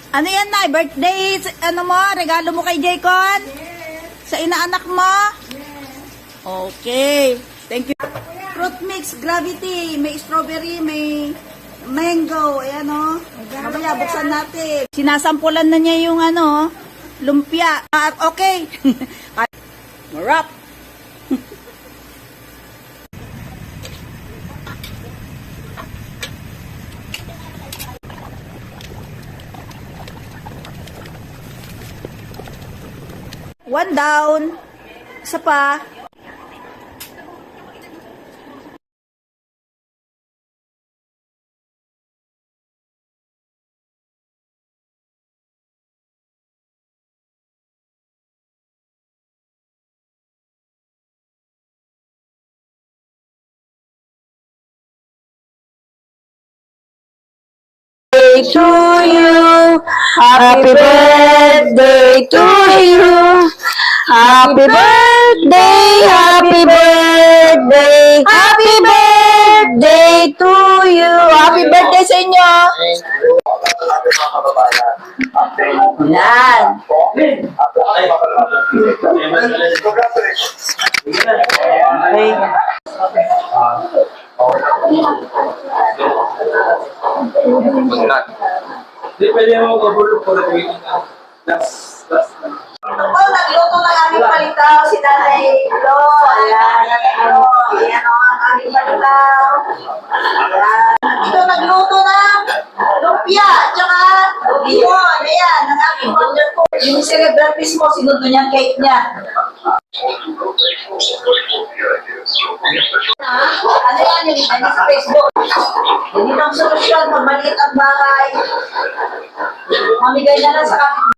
Ano yan, Nay? Birthday, ano mo? Regalo mo kay Jaycon? Sa inaanak mo? Okay. Thank you. Fruit mix, gravity. May strawberry, may mango. Ayan, o. Mamaya, buksan natin. Sinasampulan na niya yung, ano, lumpia. Okay. Marap. One down. Isa pa. To you, happy birthday to you, happy birthday, happy birthday, happy birthday to you, happy birthday sa inyo. Yan. Hindi pwede mo kabulog po rin. Last. Ako, nagluto ng aming palitaw si Nanay Lo. Ayan, ayan o, ang aming palitaw. Ayan. Ito nagluto ng lumpia, tsaka limon. Ayan, ang aming wonderful. Yung celebrant mismo, sinundo niyang cake niya. Ano yan, yung sa Facebook. Hindi lang solusyon, pag maliit ang bahay. Mamigay na lang sa kapit.